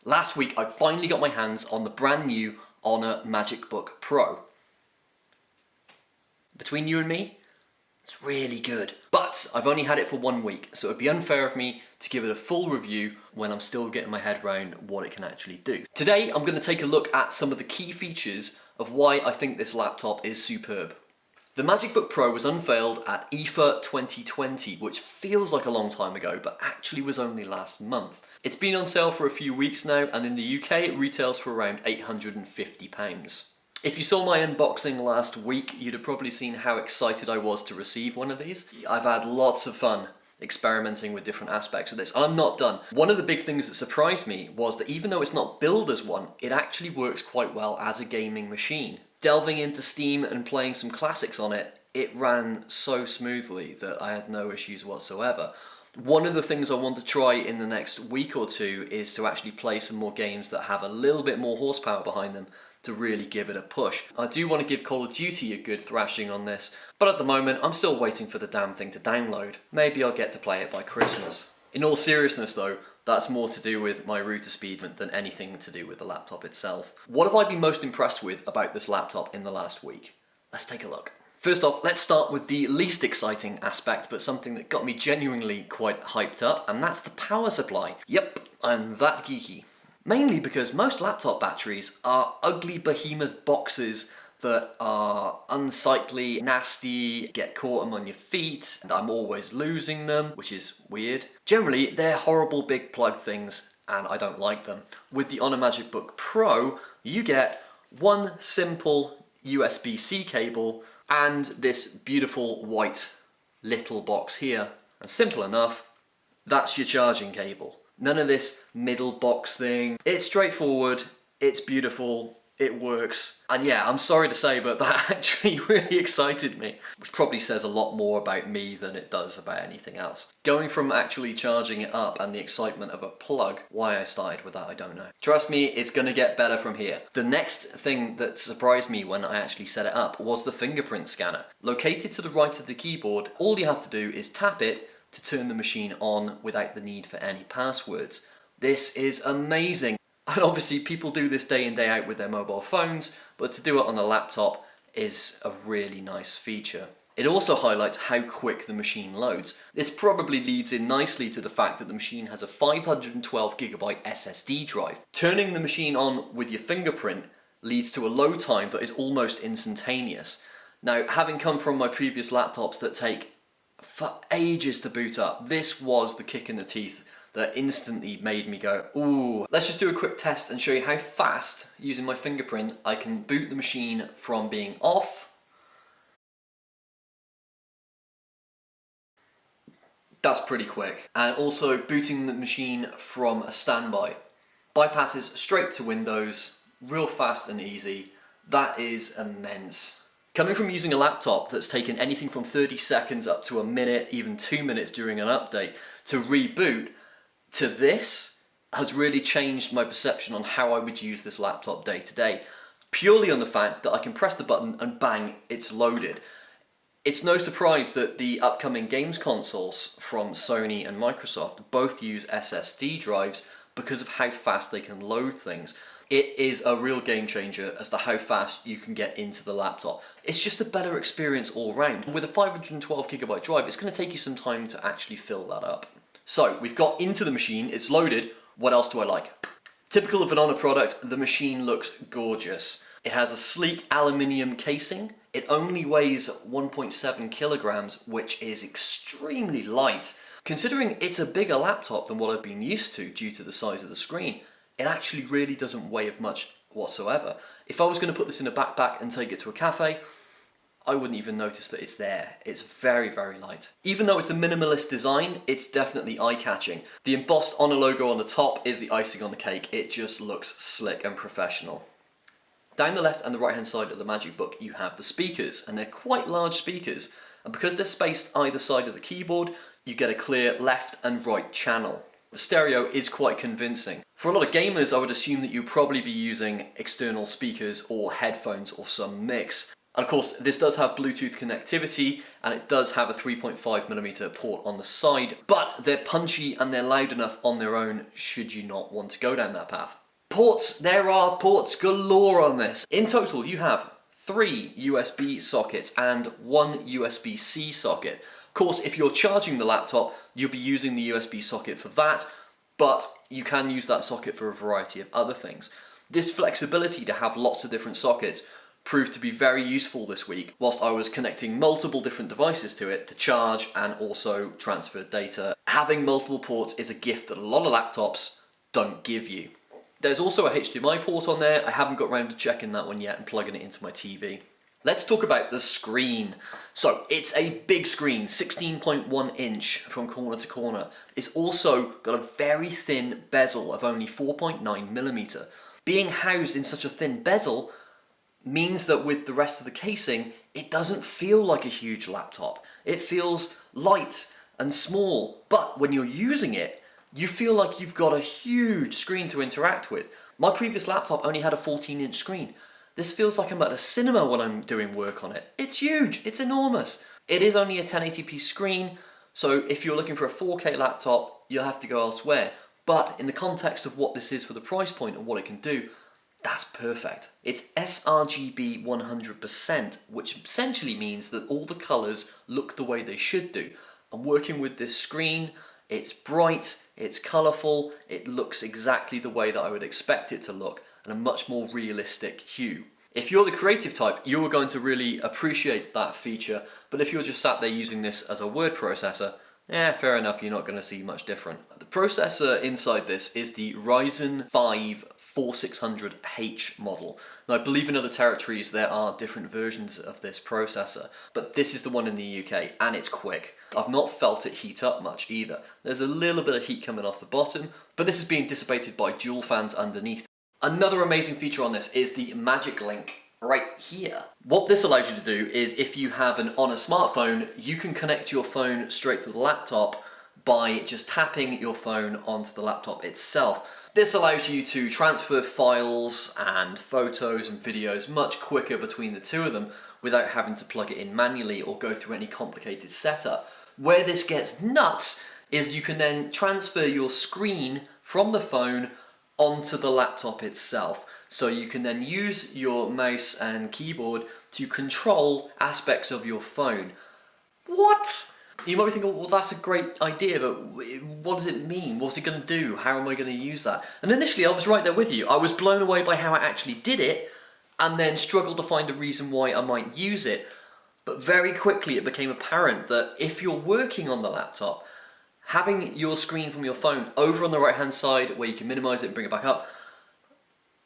Last week I finally got my hands on the brand new Honor MagicBook Pro. Between you and me, it's really good. But I've only had it for 1 week, so it would be unfair of me to give it a full review when I'm still getting my head around what it can actually do. Today I'm going to take a look at some of the key features of why I think this laptop is superb. The MagicBook Pro was unveiled at IFA 2020, which feels like a long time ago, but actually was only last month. It's been on sale for a few weeks now, and in the UK it retails for around £850. If you saw my unboxing last week, you'd have probably seen how excited I was to receive one of these. I've had lots of fun experimenting with different aspects of this, and I'm not done. One of the big things that surprised me was that even though it's not billed as one, it actually works quite well as a gaming machine. Delving into Steam and playing some classics on it, it ran so smoothly that I had no issues whatsoever. One of the things I want to try in the next week or two is to actually play some more games that have a little bit more horsepower behind them to really give it a push. I do want to give Call of Duty a good thrashing on this, but at the moment I'm still waiting for the damn thing to download. Maybe I'll get to play it by Christmas. In all seriousness though, that's more to do with my router speed than anything to do with the laptop itself. What have I been most impressed with about this laptop in the last week? Let's take a look. First off, let's start with the least exciting aspect, but something that got me genuinely quite hyped up, and that's the power supply. Yep, I'm that geeky. Mainly because most laptop batteries are ugly behemoth boxes that are unsightly, nasty, get caught them on your feet, and I'm always losing them, which is weird. Generally, they're horrible big plug things, and I don't like them. With the Honor MagicBook Pro, you get one simple USB-C cable and this beautiful white little box here. And simple enough, that's your charging cable. None of this middle box thing. It's straightforward, it's beautiful, it works. And yeah, I'm sorry to say, but that actually really excited me, which probably says a lot more about me than it does about anything else. Going from actually charging it up and the excitement of a plug, why I started with that, I don't know. Trust me, it's gonna get better from here. The next thing that surprised me when I actually set it up was the Fingerprint Scanner. Located to the right of the keyboard, all you have to do is tap it to turn the machine on without the need for any passwords. This is amazing. And obviously people do this day in day out with their mobile phones, but to do it on a laptop is a really nice feature. It also highlights how quick the machine loads. This probably leads in nicely to the fact that the machine has a 512GB SSD drive. Turning the machine on with your fingerprint leads to a load time that is almost instantaneous. Now, having come from my previous laptops that take for ages to boot up, this was the kick in the teeth that instantly made me go, ooh. Let's just do a quick test and show you how fast, using my fingerprint, I can boot the machine from being off. That's pretty quick. And also booting the machine from a standby. Bypasses straight to Windows, real fast and easy. That is immense. Coming from using a laptop that's taken anything from 30 seconds up to a minute, even 2 minutes during an update, to reboot, to this has really changed my perception on how I would use this laptop day to day. Purely on the fact that I can press the button and bang, it's loaded. It's no surprise that the upcoming games consoles from Sony and Microsoft both use SSD drives because of how fast they can load things. It is a real game changer as to how fast you can get into the laptop. It's just a better experience all round. With a 512GB drive, it's going to take you some time to actually fill that up. So, we've got into the machine, it's loaded. What else do I like? Typical of an Honor product, the machine looks gorgeous. It has a sleek aluminium casing. It only weighs 1.7 kilograms, which is extremely light. Considering it's a bigger laptop than what I've been used to due to the size of the screen, it actually really doesn't weigh much whatsoever. If I was going to put this in a backpack and take it to a cafe, I wouldn't even notice that it's there. It's very, very light. Even though it's a minimalist design, it's definitely eye-catching. The embossed Honor logo on the top is the icing on the cake. It just looks slick and professional. Down the left and the right-hand side of the MagicBook, you have the speakers, and they're quite large speakers. And because they're spaced either side of the keyboard, you get a clear left and right channel. The stereo is quite convincing. For a lot of gamers, I would assume that you'd probably be using external speakers or headphones or some mix. And of course, this does have Bluetooth connectivity, and it does have a 3.5mm port on the side, but they're punchy and they're loud enough on their own should you not want to go down that path. Ports, there are ports galore on this. In total, you have 3 USB sockets and 1 USB-C socket. Of course, if you're charging the laptop, you'll be using the USB socket for that, but you can use that socket for a variety of other things. This flexibility to have lots of different sockets proved to be very useful this week whilst I was connecting multiple different devices to it to charge and also transfer data. Having multiple ports is a gift that a lot of laptops don't give you. There's also a HDMI port on there. I haven't got around to checking that one yet and plugging it into my TV. Let's talk about the screen. So it's a big screen, 16.1 inch from corner to corner. It's also got a very thin bezel of only 4.9mm. Being housed in such a thin bezel means that with the rest of the casing, it doesn't feel like a huge laptop. It feels light and small, but when you're using it, you feel like you've got a huge screen to interact with. My previous laptop only had a 14-inch screen. This feels like I'm at a cinema when I'm doing work on it. It's huge, it's enormous. It is only a 1080p screen, so if you're looking for a 4K laptop, you'll have to go elsewhere. But in the context of what this is for the price point and what it can do, that's perfect. It's sRGB 100%, which essentially means that all the colours look the way they should do. I'm working with this screen, it's bright, it's colourful, it looks exactly the way that I would expect it to look, and a much more realistic hue. If you're the creative type, you're going to really appreciate that feature, but if you're just sat there using this as a word processor, fair enough, you're not going to see much different. The processor inside this is the Ryzen 5 4600H model. Now I believe in other territories there are different versions of this processor, but this is the one in the UK and it's quick. I've not felt it heat up much either. There's a little bit of heat coming off the bottom, but this is being dissipated by dual fans underneath. Another amazing feature on this is the Magic Link right here. What this allows you to do is if you have an Honor smartphone, you can connect your phone straight to the laptop by just tapping your phone onto the laptop itself. This allows you to transfer files and photos and videos much quicker between the two of them without having to plug it in manually or go through any complicated setup. Where this gets nuts is you can then transfer your screen from the phone onto the laptop itself. So you can then use your mouse and keyboard to control aspects of your phone. What? You might be thinking, well, that's a great idea, but what does it mean? What's it going to do? How am I going to use that? And initially, I was right there with you. I was blown away by how I actually did it, and then struggled to find a reason why I might use it. But very quickly, it became apparent that if you're working on the laptop, having your screen from your phone over on the right-hand side, where you can minimize it and bring it back up,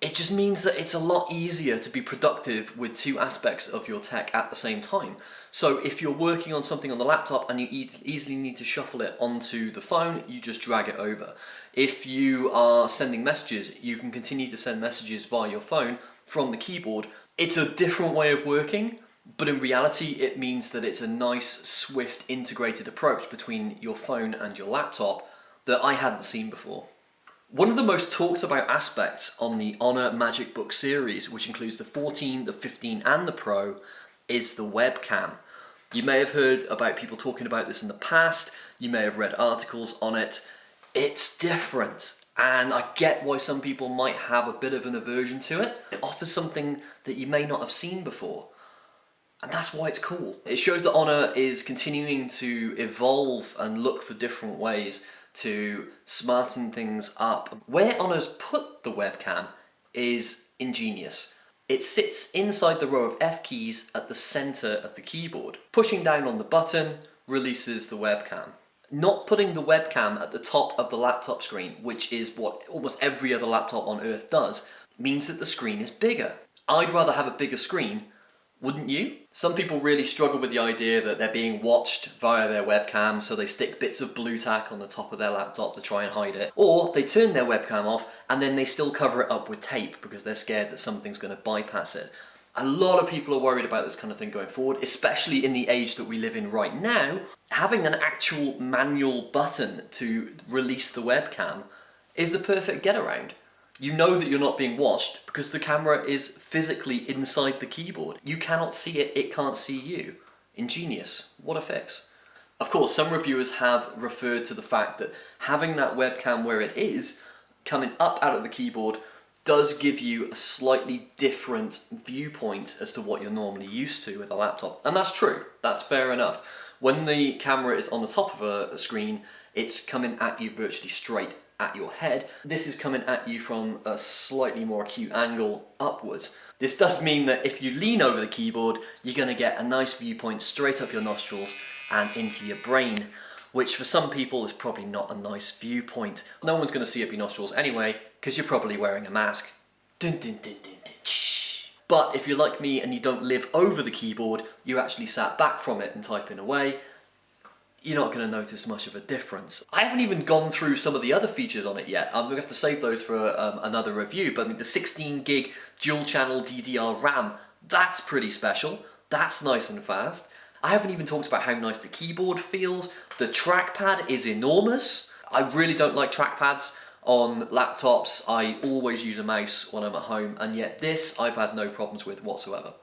it just means that it's a lot easier to be productive with two aspects of your tech at the same time. So if you're working on something on the laptop and you easily need to shuffle it onto the phone, you just drag it over. If you are sending messages, you can continue to send messages via your phone from the keyboard. It's a different way of working, but in reality it means that it's a nice, swift, integrated approach between your phone and your laptop that I hadn't seen before. One of the most talked about aspects on the Honor MagicBook series, which includes the 14, the 15 and the Pro, is the webcam. You may have heard about people talking about this in the past, you may have read articles on it. It's different, and I get why some people might have a bit of an aversion to it. It offers something that you may not have seen before, and that's why it's cool. It shows that Honor is continuing to evolve and look for different ways to smarten things up. Where Honor's put the webcam is ingenious. It sits inside the row of F keys at the center of the keyboard. Pushing down on the button releases the webcam. Not putting the webcam at the top of the laptop screen, which is what almost every other laptop on earth does, means that the screen is bigger. I'd rather have a bigger screen, wouldn't you? Some people really struggle with the idea that they're being watched via their webcam, so they stick bits of blue tack on the top of their laptop to try and hide it. Or they turn their webcam off and then they still cover it up with tape because they're scared that something's going to bypass it. A lot of people are worried about this kind of thing going forward, especially in the age that we live in right now. Having an actual manual button to release the webcam is the perfect get around. You know that you're not being watched because the camera is physically inside the keyboard. You cannot see it, it can't see you. Ingenious. What a fix. Of course, some reviewers have referred to the fact that having that webcam where it is, coming up out of the keyboard, does give you a slightly different viewpoint as to what you're normally used to with a laptop. And that's true, that's fair enough. When the camera is on the top of a screen, it's coming at you virtually straight at your head. This is coming at you from a slightly more acute angle upwards. This does mean that if you lean over the keyboard, you're going to get a nice viewpoint straight up your nostrils and into your brain, which for some people is probably not a nice viewpoint. No one's going to see up your nostrils anyway, because you're probably wearing a mask. Dun, dun, dun, dun, dun. But if you're like me and you don't live over the keyboard, you actually sat back from it and typing away, you're not going to notice much of a difference. I haven't even gone through some of the other features on it yet. I'm going to have to save those for another review, but I mean, the 16 gig dual channel DDR RAM, that's pretty special. That's nice and fast. I haven't even talked about how nice the keyboard feels. The trackpad is enormous. I really don't like trackpads on laptops. I always use a mouse when I'm at home, and yet this I've had no problems with whatsoever.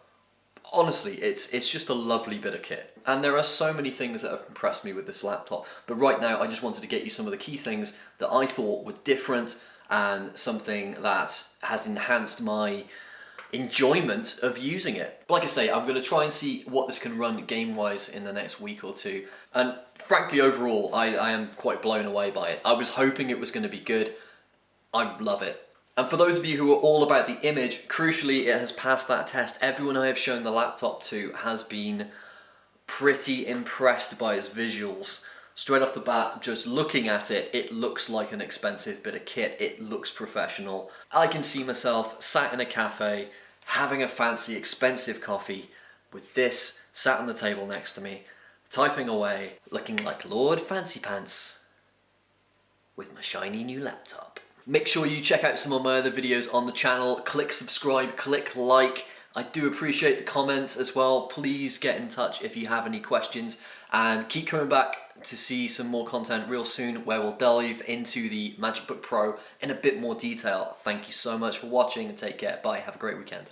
Honestly, it's just a lovely bit of kit. And there are so many things that have impressed me with this laptop, but right now I just wanted to get you some of the key things that I thought were different and something that has enhanced my enjoyment of using it. Like I say, I'm going to try and see what this can run game-wise in the next week or two, and frankly overall I am quite blown away by it. I was hoping it was going to be good. I love it. And for those of you who are all about the image, crucially it has passed that test. Everyone I have shown the laptop to has been pretty impressed by its visuals. Straight off the bat, just looking at it, it looks like an expensive bit of kit. It looks professional. I can see myself sat in a cafe, having a fancy, expensive coffee, with this sat on the table next to me, typing away, looking like Lord Fancy Pants, with my shiny new laptop. Make sure you check out some of my other videos on the channel. Click subscribe, click like. I do appreciate the comments as well. Please get in touch if you have any questions, and keep coming back to see some more content real soon where we'll delve into the MagicBook Pro in a bit more detail. Thank you so much for watching and take care. Bye. Have a great weekend.